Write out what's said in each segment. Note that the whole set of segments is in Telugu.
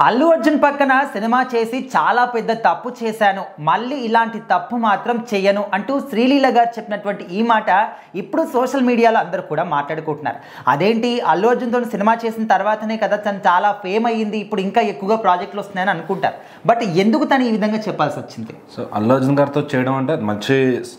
అల్లు అర్జున్ పక్కన సినిమా చేసి చాలా పెద్ద తప్పు చేశాను, మళ్ళీ ఇలాంటి తప్పు మాత్రం చెయ్యను అంటూ శ్రీలీల గారు చెప్పినటువంటి ఈ మాట ఇప్పుడు సోషల్ మీడియాలో అందరూ కూడా మాట్లాడుకుంటున్నారు. అదేంటి, అల్లు అర్జున్తో సినిమా చేసిన తర్వాతనే కదా తను చాలా ఫేమ్ అయ్యింది, ఇప్పుడు ఇంకా ఎక్కువగా ప్రాజెక్టులు వస్తున్నాయని అనుకుంటారు. బట్ ఎందుకు తను ఈ విధంగా చెప్పాల్సి వచ్చింది? సో అల్లు అర్జున్ గారితో చేయడం అంటే మంచి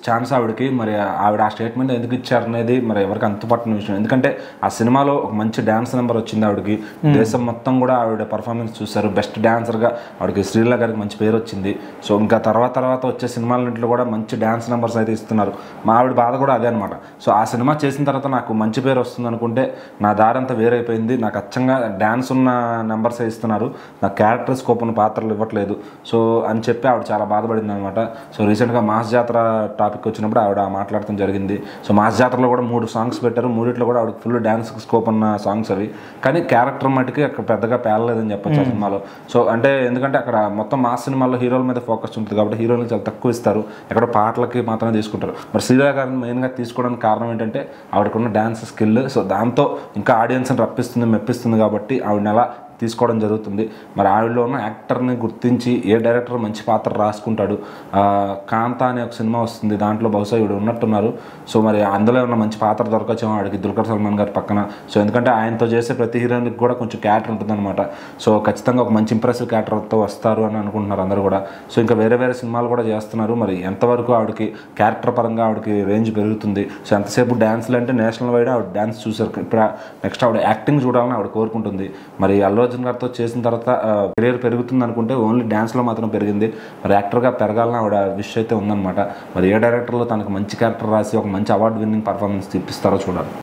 ఛాన్స్ ఆవిడకి. మరి ఆవిడ ఆ స్టేట్మెంట్ ఎందుకు ఇచ్చారనేది మరి ఎవరికి అంతుపట్టిన విషయం. ఎందుకంటే ఆ సినిమాలో ఒక మంచి డ్యాన్స్ నెంబర్ వచ్చింది ఆవిడకి. దేశం మొత్తం కూడా ఆవిడ పర్ఫార్మెన్స్ చూశారు. బెస్ట్ డాన్సర్గా ఆవిడకి శ్రీలీల గారికి మంచి పేరు వచ్చింది. సో ఇంకా తర్వాత వచ్చే సినిమాలన్నింటిలో కూడా మంచి డ్యాన్స్ నెంబర్స్ అయితే ఇస్తున్నారు. మా ఆవిడ బాధ కూడా అదే అనమాట. సో ఆ సినిమా చేసిన తర్వాత నాకు మంచి పేరు వస్తుంది అనుకుంటే నా దారి అంతా వేరైపోయింది. నాకు అచ్చంగా డ్యాన్స్ ఉన్న నెంబర్సే ఇస్తున్నారు, నా క్యారెక్టర్ స్కోప్ ఉన్న పాత్రలు ఇవ్వట్లేదు. సో అని చెప్పి ఆవిడ చాలా బాధపడింది అనమాట. సో రీసెంట్గా మాస్ జాతర టాపిక్ వచ్చినప్పుడు ఆవిడ మాట్లాడటం జరిగింది. సో మాస్ జాతరలో కూడా 3 సాంగ్స్ పెట్టారు. 3 కూడా ఆవిడకి ఫుల్ డ్యాన్స్ స్కోప్ ఉన్న సాంగ్స్ అవి. కానీ క్యారెక్టర్ మటుకి అక్కడ పెద్దగా పేలలేదని చెప్పొచ్చు ఆ సినిమాలో. సో అంటే ఎందుకంటే అక్కడ మొత్తం మాస్ సినిమాల్లో హీరోల మీద ఫోకస్ ఉంటుంది కాబట్టి హీరోలు చాలా తక్కువ ఇస్తారు, ఎక్కడో పాటలకి మాత్రమే తీసుకుంటారు. మరి శ్రీలీల గారిని మెయిన్గా తీసుకోవడానికి కారణం ఏంటంటే ఆవిడకున్న డ్యాన్స్ స్కిల్. సో దాంతో ఇంకా ఆడియన్స్ని రప్పిస్తుంది, మెప్పిస్తుంది కాబట్టి ఆవిడని ఎలా తీసుకోవడం జరుగుతుంది. మరి ఆవిడలో ఉన్న యాక్టర్ని గుర్తించి ఏ డైరెక్టర్ మంచి పాత్ర రాసుకుంటాడు. కాంతా అనే ఒక సినిమా వస్తుంది, దాంట్లో బహుశా ఇవిడ ఉన్నట్టున్నారు. సో మరి అందులో ఉన్న మంచి పాత్ర దొరకొచ్చేమో ఆవిడకి దుల్కర్ సల్మాన్ గారి పక్కన. సో ఎందుకంటే ఆయనతో చేసే ప్రతి హీరోయిన్కి కూడా కొంచెం క్యారెక్టర్ ఉంటుందన్నమాట. సో ఖచ్చితంగా ఒక మంచి ఇంప్రెసివ్ క్యారెక్టర్తో వస్తారు అని అనుకుంటున్నారు అందరూ కూడా. సో ఇంకా వేరే సినిమాలు కూడా చేస్తున్నారు. మరి ఎంతవరకు ఆవిడకి క్యారెక్టర్ పరంగా ఆవిడకి రేంజ్ పెరుగుతుంది. సో ఎంతసేపు డ్యాన్స్లు అంటే నేషనల్ వైడ్ ఆవిడ డ్యాన్స్ చూసారు. ఇప్పుడు నెక్స్ట్ ఆవిడ యాక్టింగ్ చూడాలని ఆవిడ కోరుకుంటుంది. మరి అల్లు అర్జున్ గారితో చేసిన తర్వాత కెరీర్ పెరుగుతుంది అనుకుంటే ఓన్లీ డ్యాన్స్లో మాత్రం పెరిగింది. మరి యాక్టర్గా పెరగాలని ఆవిడ విష్ అయితే ఉందన్నమాట. మరి ఏ డైరెక్టర్లో తనకు మంచి క్యారెక్టర్ రాసి ఒక మంచి అవార్డు విన్నింగ్ పర్ఫార్మెన్స్ ఇప్పిస్తారో చూడాలి.